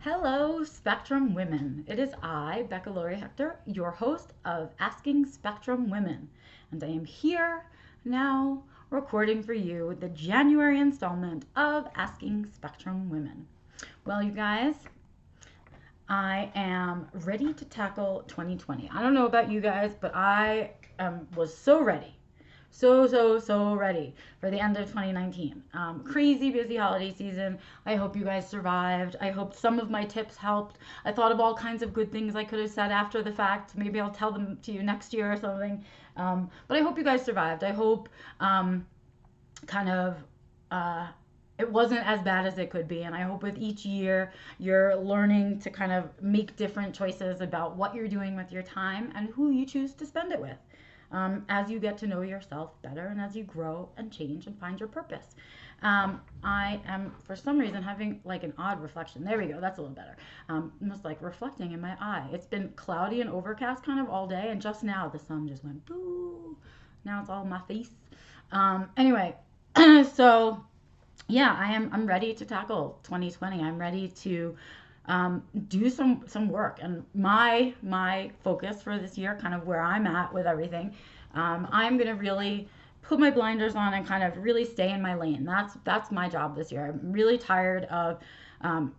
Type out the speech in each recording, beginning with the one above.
Hello, Spectrum Women. It is I, Becca Laurie Hector, your host of Asking Spectrum Women, and I am here now recording for you the January installment of Asking Spectrum Women. Well, you guys, I am ready to tackle 2020. I don't know about you guys, but I was so ready. So ready for the end of 2019. Crazy busy holiday season. I hope you guys survived. I hope some of my tips helped. I thought of all kinds of good things I could have said after the fact. Maybe I'll tell them to you next year or something. But I hope you guys survived. I hope kind of it wasn't as bad as it could be. And I hope with each year you're learning to kind of make different choices about what you're doing with your time and who you choose to spend it with. As you get to know yourself better and as you grow and change and find your purpose. I am, for some reason, having like an odd reflection. There we go. That's a little better. Almost like reflecting in my eye. It's been cloudy and overcast kind of all day, and just now the sun just went boo. Now it's all my face. Anyway, so yeah, I'm ready to tackle 2020. I'm ready to do some work, and my focus for this year, kind of where I'm at with everything, I'm gonna really put my blinders on and kind of really stay in my lane. That's my job this year. I'm really tired of kind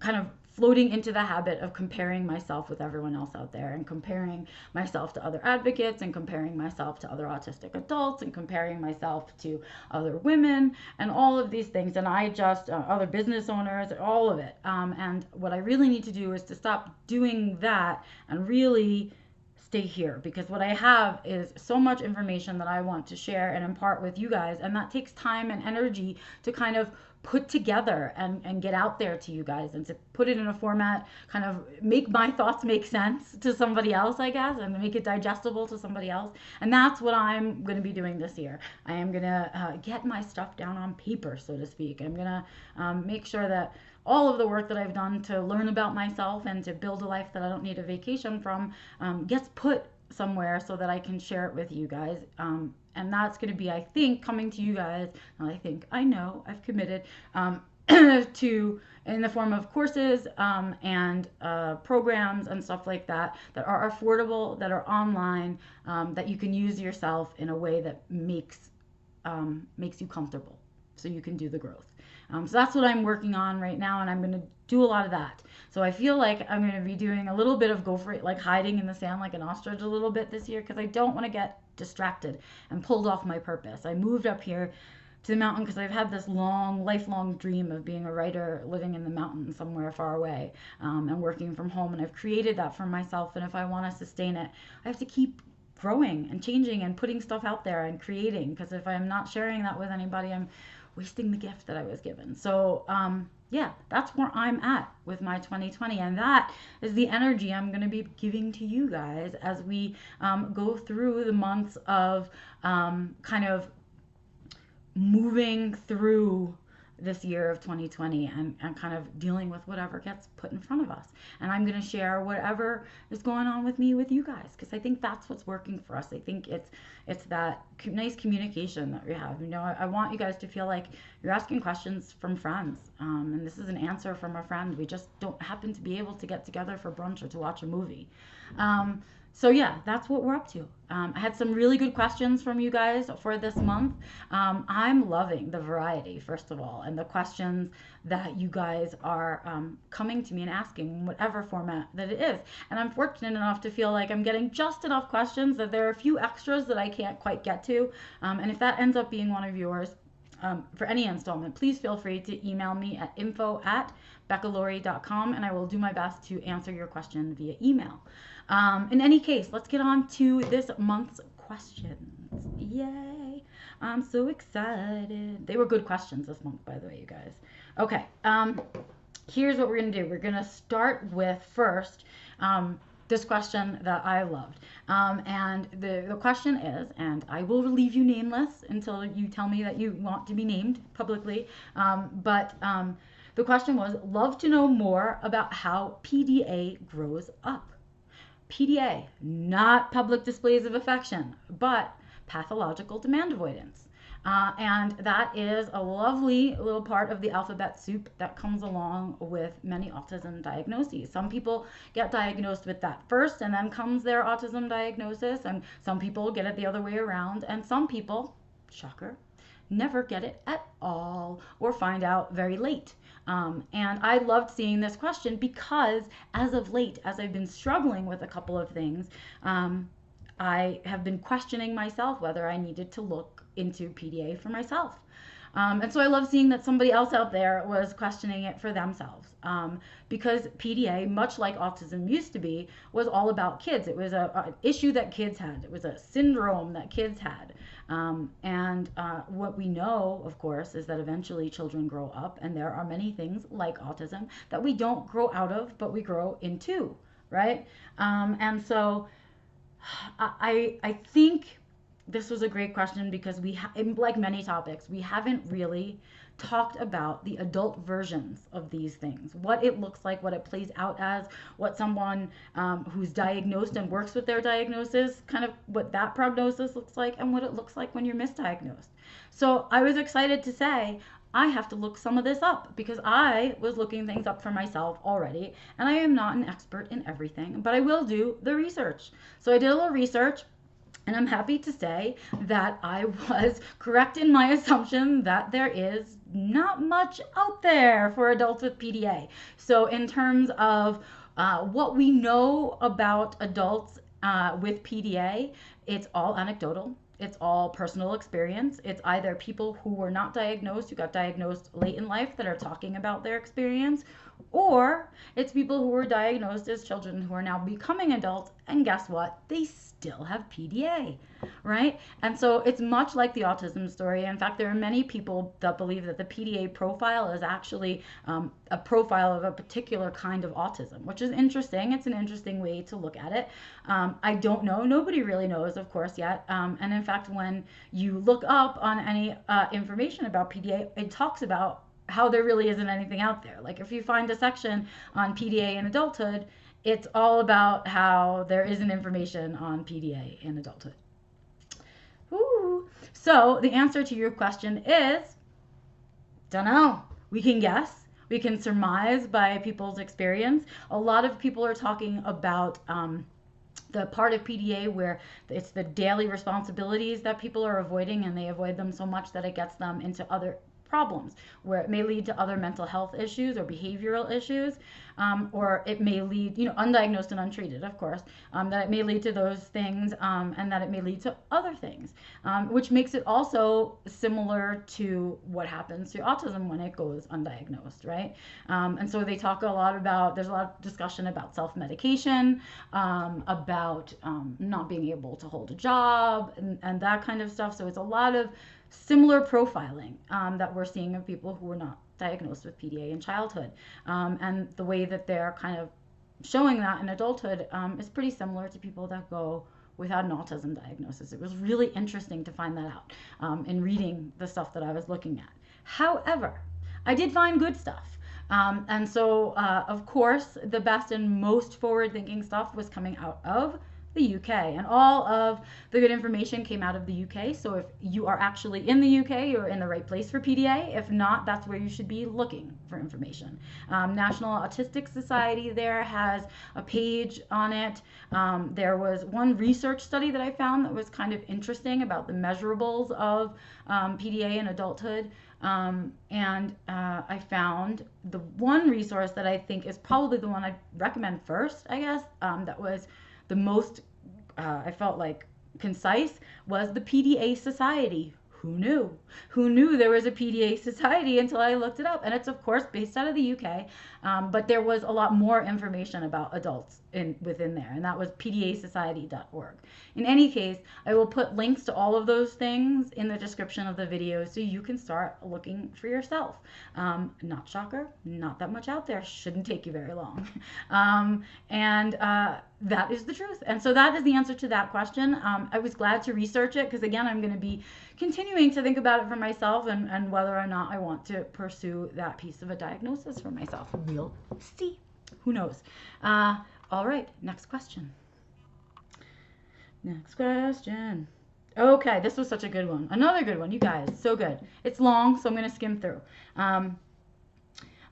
of floating into the habit of comparing myself with everyone else out there, and comparing myself to other advocates, and comparing myself to other autistic adults, and comparing myself to other women, and all of these things. And I just, other business owners, all of it. And what I really need to do is to stop doing that and really stay here, because what I have is so much information that I want to share and impart with you guys, and that takes time and energy to kind of put together and get out there to you guys, and to put it in a format, kind of make my thoughts make sense to somebody else, I guess, and make it digestible to somebody else. And that's what I'm going to be doing this year. I am going to get my stuff down on paper, so to speak. I'm going to make sure that all of the work that I've done to learn about myself and to build a life that I don't need a vacation from gets put somewhere so that I can share it with you guys. And that's going to be, I think, coming to you guys. And I know, I've committed to, in the form of courses and programs and stuff like that, that are affordable, that are online, that you can use yourself in a way that makes you comfortable, so you can do the growth. So that's what I'm working on right now, and I'm going to do a lot of that. So I feel like I'm going to be doing a little bit of go for it, like hiding in the sand like an ostrich a little bit this year, because I don't want to get distracted and pulled off my purpose. I moved up here to the mountain because I've had this lifelong dream of being a writer, living in the mountains somewhere far away, and working from home. And I've created that for myself. And if I want to sustain it, I have to keep growing and changing and putting stuff out there and creating, because if I'm not sharing that with anybody, I'm wasting the gift that I was given. So yeah, that's where I'm at with my 2020, and that is the energy I'm going to be giving to you guys as we go through the months of kind of moving through this year of 2020, and kind of dealing with whatever gets put in front of us. And I'm going to share whatever is going on with me with you guys, because I think that's what's working for us. I think it's that nice communication that we have. You know, I want you guys to feel like you're asking questions from friends, and this is an answer from a friend. We just don't happen to be able to get together for brunch or to watch a movie. So yeah, that's what we're up to. I had some really good questions from you guys for this month. I'm loving the variety, first of all, and the questions that you guys are coming to me and asking, whatever format that it is. And I'm fortunate enough to feel like I'm getting just enough questions that there are a few extras that I can't quite get to. And if that ends up being one of yours, for any installment, please feel free to email me at info@beccalaurie.com, and I will do my best to answer your question via email. In any case, let's get on to this month's questions. Yay! I'm so excited. They were good questions this month, by the way, you guys. Okay, here's what we're going to do. We're going to start with first this question that I loved. And the question is, and I will leave you nameless until you tell me that you want to be named publicly, but the question was, love to know more about how PDA grows up. PDA, not public displays of affection, but pathological demand avoidance. And that is a lovely little part of the alphabet soup that comes along with many autism diagnoses. Some people get diagnosed with that first, and then comes their autism diagnosis, and some people get it the other way around, and some people, shocker, never get it at all or find out very late. And I loved seeing this question because as of late, as I've been struggling with a couple of things, I have been questioning myself whether I needed to look into PDA for myself. And so I love seeing that somebody else out there was questioning it for themselves. Because PDA, much like autism used to be, was all about kids. It was an issue that kids had. It was a syndrome that kids had. And what we know, of course, is that eventually children grow up, and there are many things like autism that we don't grow out of, but we grow into, right? And so I think this was a great question because like many topics, we haven't really talked about the adult versions of these things, what it looks like, what it plays out as, what someone who's diagnosed and works with their diagnosis, kind of what that prognosis looks like, and what it looks like when you're misdiagnosed. So I was excited to say, I have to look some of this up because I was looking things up for myself already, and I am not an expert in everything, but I will do the research. So I did a little research, and I'm happy to say that I was correct in my assumption that there is not much out there for adults with PDA. So in terms of what we know about adults with PDA, it's all anecdotal. It's all personal experience. It's either people who were not diagnosed, who got diagnosed late in life that are talking about their experience, or it's people who were diagnosed as children who are now becoming adults, and guess what? They still have PDA, right? And so it's much like the autism story. In fact, there are many people that believe that the PDA profile is actually a profile of a particular kind of autism, which is interesting. It's an interesting way to look at it. I don't know. Nobody really knows, of course, yet. And in fact, when you look up on any information about PDA, it talks about how there really isn't anything out there. Like if you find a section on PDA in adulthood, it's all about how there isn't information on PDA in adulthood. Ooh. So the answer to your question is, don't know. We can guess. We can surmise by people's experience. A lot of people are talking about the part of PDA where it's the daily responsibilities that people are avoiding, and they avoid them so much that it gets them into other problems, where it may lead to other mental health issues or behavioral issues, or it may lead, undiagnosed and untreated, of course, that it may lead to those things, and that it may lead to other things, which makes it also similar to what happens to autism when it goes undiagnosed, right? And so they talk a lot about, there's a lot of discussion about self-medication, about not being able to hold a job, and that kind of stuff. So it's a lot of similar profiling that we're seeing of people who were not diagnosed with PDA in childhood. And the way that they're kind of showing that in adulthood is pretty similar to people that go without an autism diagnosis. It was really interesting to find that out in reading the stuff that I was looking at. However, I did find good stuff. And so, of course, the best and most forward-thinking stuff was coming out of the UK, and all of the good information came out of the UK. So if you are actually in the UK, you're in the right place for PDA. If not, that's where you should be looking for information. National Autistic Society there has a page on it. There was one research study that I found that was kind of interesting about the measurables of PDA in adulthood. And I found the one resource that I think is probably the one I'd recommend first, I guess, that was the most, I felt like, concise, was the PDA Society. Who knew? Who knew there was a PDA Society until I looked it up? And it's, of course, based out of the UK, but there was a lot more information about adults within there, and that was pdasociety.org. In any case, I will put links to all of those things in the description of the video so you can start looking for yourself. Not shocker, not that much out there. Shouldn't take you very long. That is the truth. And so that is the answer to that question. I was glad to research it because, again, I'm going to be continuing to think about it for myself and whether or not I want to pursue that piece of a diagnosis for myself. We'll see. Who knows? All right, next question. Next question. Okay, this was such a good one. Another good one, you guys. So good. It's long, so I'm going to skim through. Um,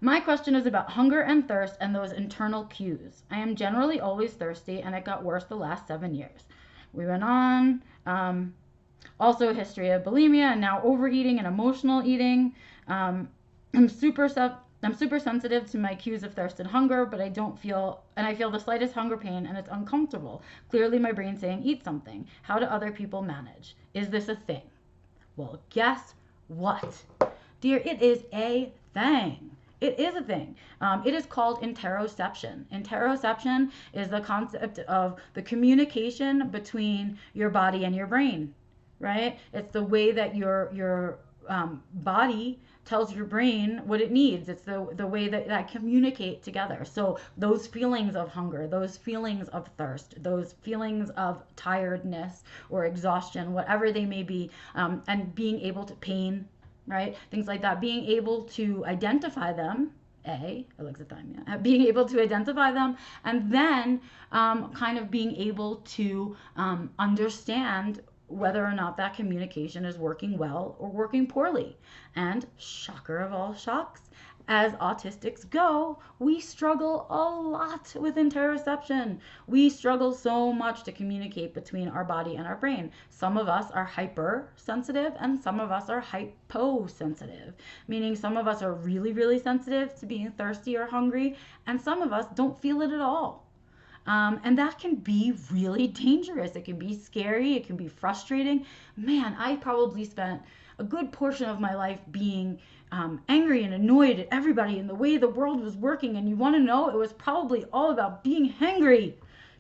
My question is about hunger and thirst and those internal cues. I am generally always thirsty, and it got worse the last 7 years. We went on. Also, a history of bulimia and now overeating and emotional eating. Um, I'm super I'm super sensitive to my cues of thirst and hunger, but I feel the slightest hunger pain and it's uncomfortable. Clearly, my brain saying eat something. How do other people manage? Is this a thing? Well, guess what? Dear, it is a thing. It is a thing. It is called interoception. Interoception is the concept of the communication between your body and your brain, right? It's the way that your body tells your brain what it needs. It's the way that communicate together. So those feelings of hunger, those feelings of thirst, those feelings of tiredness or exhaustion, whatever they may be, and being able to pain, right? Things like that, being able to identify them. Alexithymia. Being able to identify them, and then kind of being able to understand whether or not that communication is working well or working poorly. And shocker of all shocks, as autistics go, we struggle a lot with interoception. We struggle so much to communicate between our body and our brain. Some of us are hypersensitive and some of us are hyposensitive, meaning some of us are really, really sensitive to being thirsty or hungry, and some of us don't feel it at all. And that can be really dangerous. It can be scary. It can be frustrating. Man, I probably spent a good portion of my life being angry and annoyed at everybody and the way the world was working. And you want to know, it was probably all about being hangry.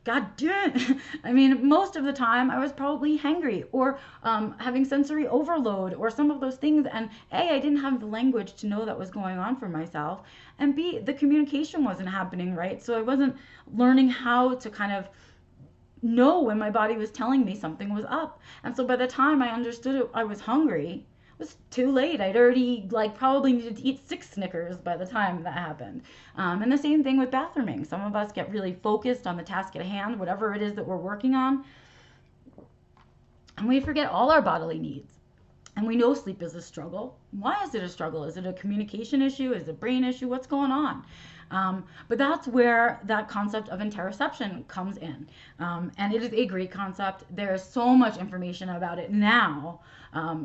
God damn it. I mean, most of the time I was probably hangry or having sensory overload or some of those things. And A, I didn't have the language to know that was going on for myself. And B, the communication wasn't happening right. So I wasn't learning how to kind of know when my body was telling me something was up. And so by the time I understood it, I was hungry, was too late. I'd already probably needed to eat 6 Snickers by the time that happened. And the same thing with bathrooming. Some of us get really focused on the task at hand, whatever it is that we're working on, and we forget all our bodily needs. And we know sleep is a struggle. Why is it a struggle? Is it a communication issue? Is it a brain issue? What's going on? But that's where that concept of interoception comes in. And it is a great concept. There's so much information about it now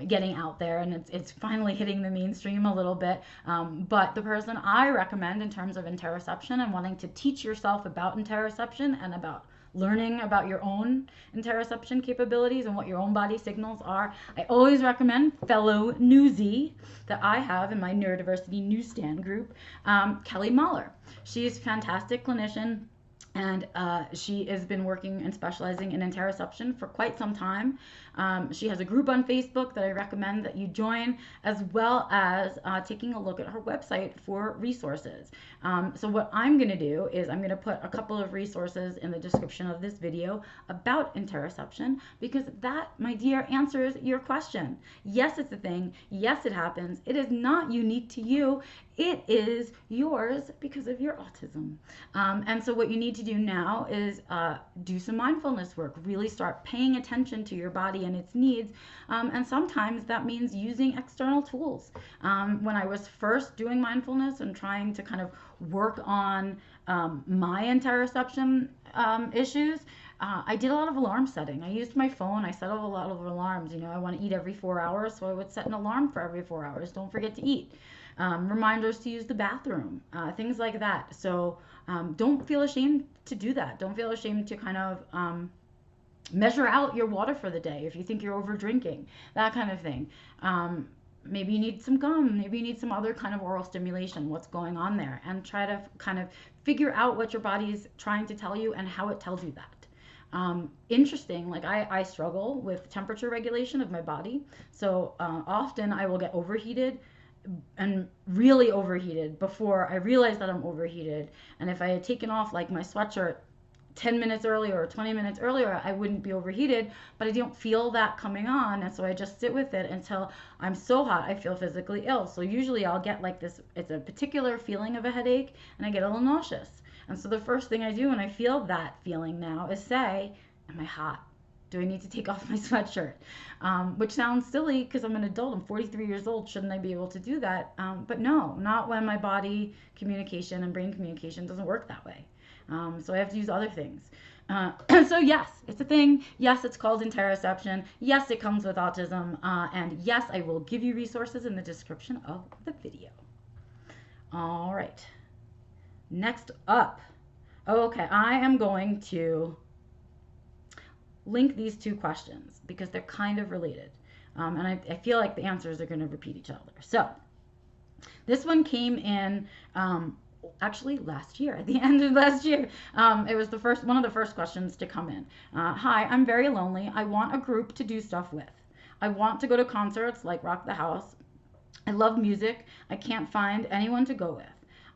getting out there, and it's finally hitting the mainstream a little bit. But the person I recommend in terms of interoception and wanting to teach yourself about interoception and about learning about your own interoception capabilities and what your own body signals are, I always recommend fellow newsie that I have in my neurodiversity newsstand group, Kelly Mahler. She's a fantastic clinician, and she has been working and specializing in interoception for quite some time. She has a group on Facebook that I recommend that you join, as well as taking a look at her website for resources. So what I'm going to do is I'm going to put a couple of resources in the description of this video about interoception, because that, my dear, answers your question. Yes, it's a thing. Yes, it happens. It is not unique to you. It is yours because of your autism. And so what you need to do now is do some mindfulness work. Really start paying attention to your body and its needs. And sometimes that means using external tools. When I was first doing mindfulness and trying to kind of work on my interoception issues, I did a lot of alarm setting. I used my phone. I set up a lot of alarms. You know, I want to eat every 4 hours, so I would set an alarm for every 4 hours. Don't forget to eat. Reminders to use the bathroom, things like that. So don't feel ashamed to do that. Don't feel ashamed to kind of measure out your water for the day if you think you're over drinking, that kind of thing. Maybe you need some gum, maybe you need some other kind of oral stimulation, what's going on there, and try to kind of figure out what your body is trying to tell you and how it tells you that. Interesting, like I struggle with temperature regulation of my body, so often I will get overheated and really overheated before I realize that I'm overheated. And if I had taken off like my sweatshirt 10 minutes earlier or 20 minutes earlier, I wouldn't be overheated, but I don't feel that coming on. And so I just sit with it until I'm so hot I feel physically ill. So usually I'll get like this, it's a particular feeling of a headache, and I get a little nauseous. And so the first thing I do when I feel that feeling now is say, am I hot? Do I need to take off my sweatshirt? Which sounds silly because I'm an adult. I'm 43 years old. Shouldn't I be able to do that? But no, not when my body communication and brain communication doesn't work that way. So I have to use other things. So yes, it's a thing. Yes, it's called interoception. Yes, it comes with autism. And yes, I will give you resources in the description of the video. All right. Next up. Okay, I am going to link these two questions because they're kind of related. And I feel like the answers are going to repeat each other. So this one came in actually last year, at the end of last year. It was one of the first questions to come in. Hi, I'm very lonely. I want a group to do stuff with. I want to go to concerts like Rock the House. I love music. I can't find anyone to go with.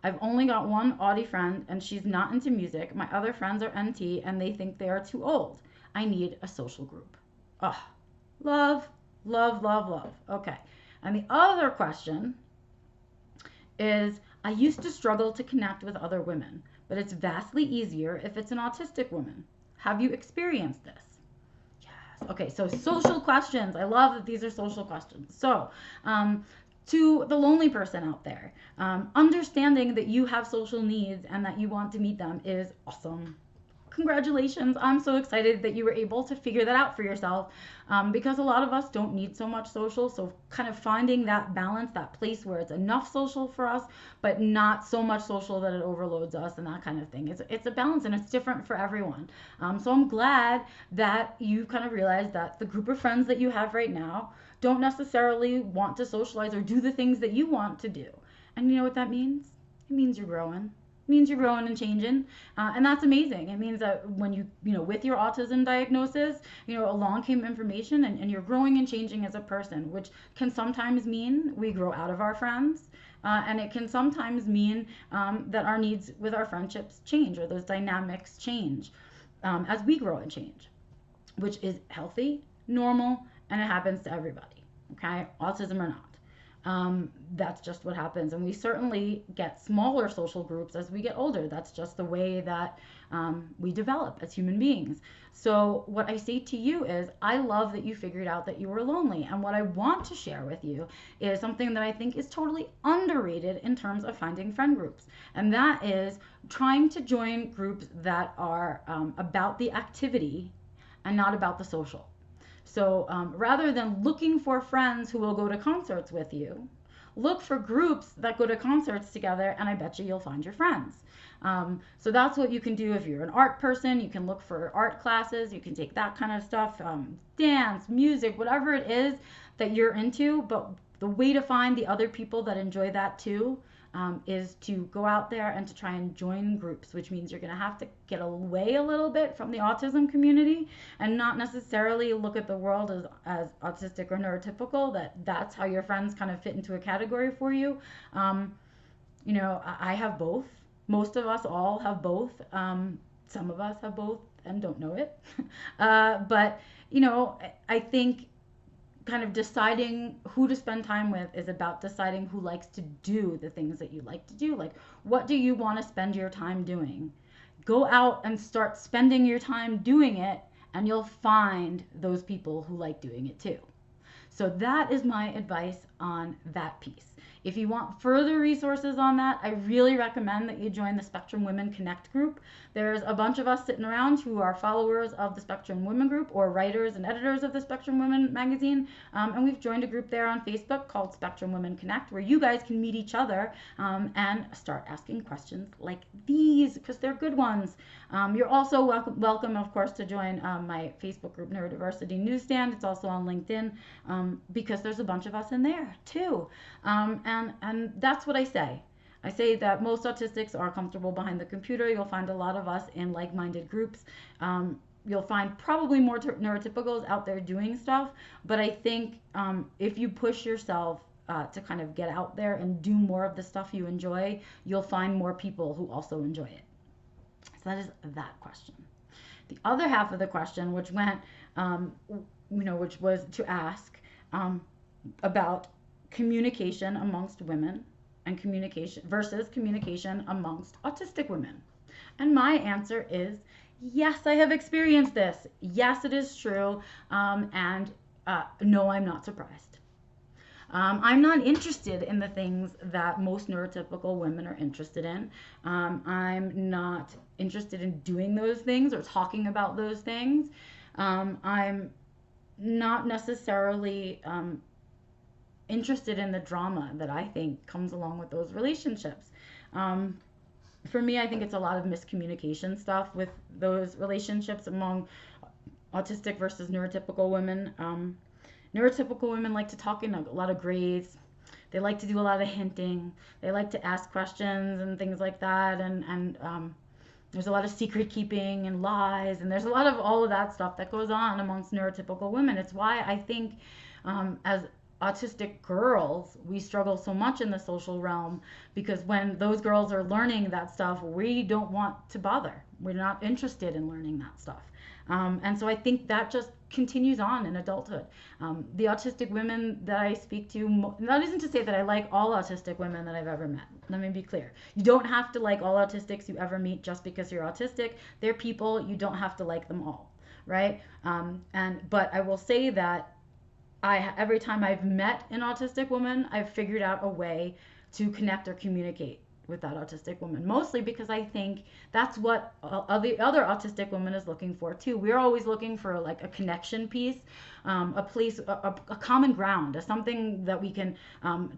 I've only got one Audie friend and she's not into music. My other friends are NT and they think they are too old. I need a social group. Oh, love, love, love, love. Okay. And the other question is, I used to struggle to connect with other women, but it's vastly easier if it's an autistic woman. Have you experienced this? Yes. Okay, so social questions. I love that these are social questions. So, to the lonely person out there, understanding that you have social needs and that you want to meet them is awesome. Congratulations. I'm so excited that you were able to figure that out for yourself, because a lot of us don't need so much social. So kind of finding that balance, that place where it's enough social for us, but not so much social that it overloads us and that kind of thing. It's a balance and it's different for everyone. So I'm glad that you kind of realized that the group of friends that you have right now don't necessarily want to socialize or do the things that you want to do. And you know what that means? It means you're growing. Means you're growing and changing, and that's amazing. It means that when you with your autism diagnosis, along came information and you're growing and changing as a person, which can sometimes mean we grow out of our friends, and it can sometimes mean that our needs with our friendships change or those dynamics change as we grow and change, which is healthy, normal, and it happens to everybody. Okay, autism or not. That's just what happens. And we certainly get smaller social groups as we get older. That's just the way that we develop as human beings. So what I say to you is, I love that you figured out that you were lonely. And what I want to share with you is something that I think is totally underrated in terms of finding friend groups. And that is trying to join groups that are about the activity and not about the social. So rather than looking for friends who will go to concerts with you, look for groups that go to concerts together, and I bet you'll find your friends. So that's what you can do if you're an art person. You can look for art classes. You can take that kind of stuff, dance, music, whatever it is that you're into. But the way to find the other people that enjoy that too is to go out there and to try and join groups, which means you're going to have to get away a little bit from the autism community and not necessarily look at the world as autistic or neurotypical, that's how your friends kind of fit into a category for you. I have both. Most of us all have both. Some of us have both and don't know it. But I think kind of deciding who to spend time with is about deciding who likes to do the things that you like to do. Like, what do you want to spend your time doing? Go out and start spending your time doing it, and you'll find those people who like doing it too. So that is my advice on that piece. If you want further resources on that, I really recommend that you join the Spectrum Women Connect group. There's a bunch of us sitting around who are followers of the Spectrum Women group or writers and editors of the Spectrum Women magazine. And we've joined a group there on Facebook called Spectrum Women Connect, where you guys can meet each other and start asking questions like these, because they're good ones. You're also welcome, of course, to join my Facebook group, Neurodiversity Newsstand. It's also on LinkedIn because there's a bunch of us in there too. And that's what I say. I say that most autistics are comfortable behind the computer. You'll find a lot of us in like-minded groups. You'll find probably more neurotypicals out there doing stuff. But I think if you push yourself to kind of get out there and do more of the stuff you enjoy, you'll find more people who also enjoy it. So that is that question. The other half of the question, which went, which was to ask about communication amongst women and communication versus communication amongst autistic women. And my answer is Yes, I have experienced this. Yes, it is true. And no, I'm not surprised. I'm not interested in the things that most neurotypical women are interested in. I'm not interested in doing those things or talking about those things. I'm not necessarily interested in the drama that I think comes along with those relationships. Um, for me, I think it's a lot of miscommunication stuff with those relationships among autistic versus neurotypical women. Neurotypical women like to talk in a lot of grades. They like to do a lot of hinting. They like to ask questions and things like that. And there's a lot of secret keeping and lies. And there's a lot of all of that stuff that goes on amongst neurotypical women. It's why I think as autistic girls, we struggle so much in the social realm because when those girls are learning that stuff, we don't want to bother. We're not interested in learning that stuff. And so I think that just continues on in adulthood. The autistic women that I speak to, that isn't to say that I like all autistic women that I've ever met. Let me be clear. You don't have to like all autistics you ever meet just because you're autistic. They're people. You don't have to like them all, right? But I will say that every time I've met an autistic woman, I've figured out a way to connect or communicate with that autistic woman, mostly because I think that's what the other autistic woman is looking for too. We're always looking for like a connection piece, a place, a common ground, something that we can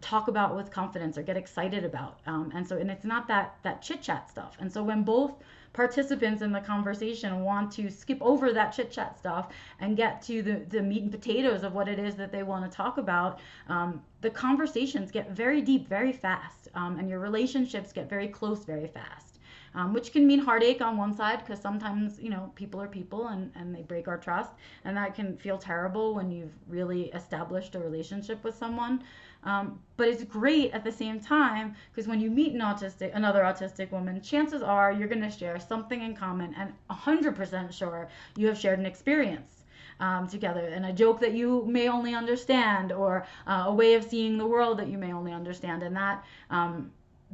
talk about with confidence or get excited about. And it's not that chit chat stuff. And so when both participants in the conversation want to skip over that chit chat stuff and get to the meat and potatoes of what it is that they want to talk about, the conversations get very deep very fast, and your relationships get very close very fast. Which can mean heartache on one side because sometimes, people are people and they break our trust. And that can feel terrible when you've really established a relationship with someone. But it's great at the same time because when you meet another autistic woman, chances are you're going to share something in common and 100% sure you have shared an experience together, and a joke that you may only understand, or a way of seeing the world that you may only understand. And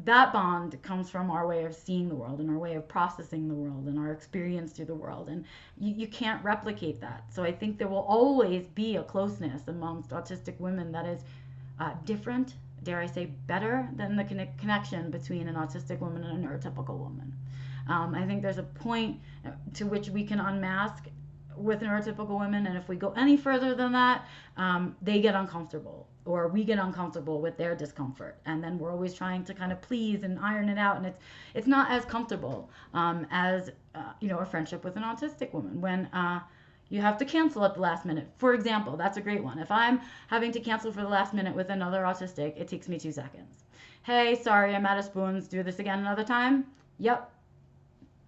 that bond comes from our way of seeing the world and our way of processing the world and our experience through the world. And you can't replicate that. So I think there will always be a closeness amongst autistic women that is different, dare I say better, than the connection between an autistic woman and a neurotypical woman. I think there's a point to which we can unmask with neurotypical women, and if we go any further than that, they get uncomfortable, or we get uncomfortable with their discomfort, and then we're always trying to kind of please and iron it out, and it's not as comfortable as a friendship with an autistic woman when you have to cancel at the last minute. For example, that's a great one. If I'm having to cancel for the last minute with another autistic, it takes me 2 seconds. Hey, sorry, I'm out of spoons. Do this again another time? Yep.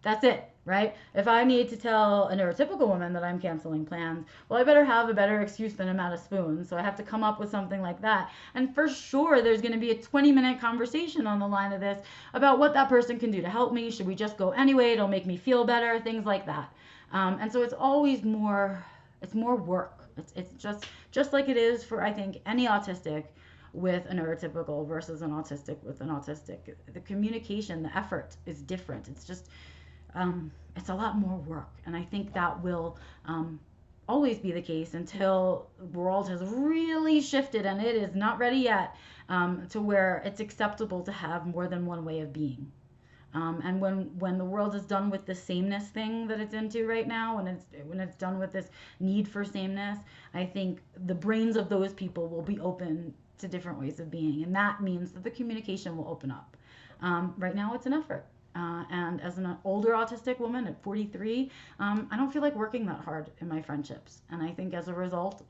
That's it, right? If I need to tell a neurotypical woman that I'm canceling plans, well, I better have a better excuse than I'm out of spoons. So I have to come up with something like that. And for sure, there's going to be a 20-minute conversation on the line of this about what that person can do to help me. Should we just go anyway? It'll make me feel better, things like that. And so it's always it's more work. It's just like it is for, I think, any autistic with a neurotypical versus an autistic with an autistic. The communication, the effort is different. It's a lot more work. And I think that will always be the case until the world has really shifted, and it is not ready yet, to where it's acceptable to have more than one way of being. And when the world is done with the sameness thing that it's into right now, when it's done with this need for sameness, I think the brains of those people will be open to different ways of being, and that means that the communication will open up. Right now, it's an effort. And as an older autistic woman at 43, I don't feel like working that hard in my friendships. And I think as a result,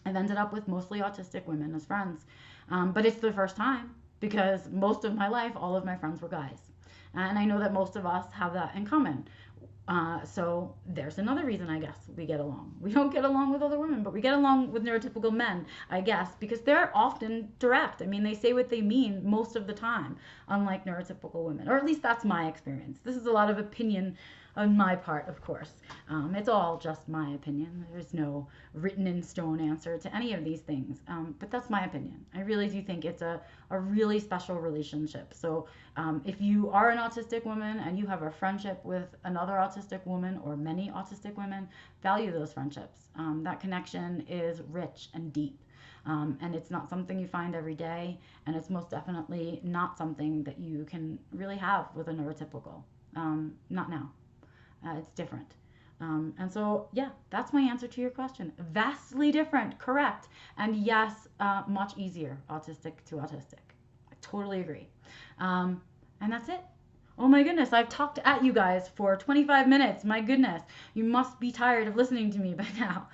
I've ended up with mostly autistic women as friends. But it's the first time because most of my life, all of my friends were guys. And I know that most of us have that in common. So there's another reason, I guess, we get along. We don't get along with other women, but we get along with neurotypical men, I guess, because they're often direct. I mean, they say what they mean most of the time, unlike neurotypical women, or at least that's my experience. This is a lot of opinion on my part, of course. It's all just my opinion. There's no written in stone answer to any of these things, but that's my opinion. I really do think it's a really special relationship. So if you are an autistic woman and you have a friendship with another autistic woman or many autistic women, value those friendships. That connection is rich and deep. And it's not something you find every day, and it's most definitely not something that you can really have with a neurotypical. Not now. It's different. And so, yeah, that's my answer to your question. Vastly different, correct. And yes, much easier, autistic to autistic. I totally agree. And that's it. Oh my goodness, I've talked at you guys for 25 minutes. My goodness, you must be tired of listening to me by now.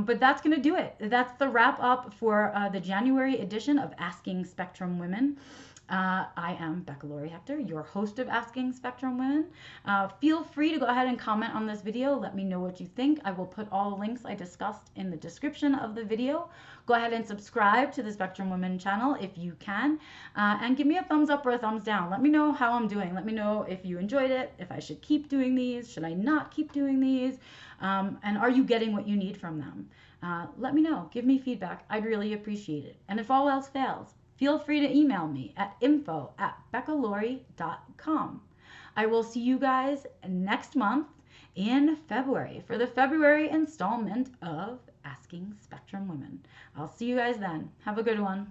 But that's going to do it. That's the wrap up for the January edition of Asking Spectrum Women. I am Becca Laurie Hector, your host of Asking Spectrum Women. Feel free to go ahead and comment on this video. Let me know what you think. I will put all the links I discussed in the description of the video. Go ahead and subscribe to the Spectrum Women channel if you can. And give me a thumbs up or a thumbs down. Let me know how I'm doing. Let me know if you enjoyed it, if I should keep doing these, should I not keep doing these, and are you getting what you need from them? Let me know. Give me feedback. I'd really appreciate it. And if all else fails, feel free to email me at info@beccalaurie.com. I will see you guys next month in February for the February installment of Asking Spectrum Women. I'll see you guys then. Have a good one.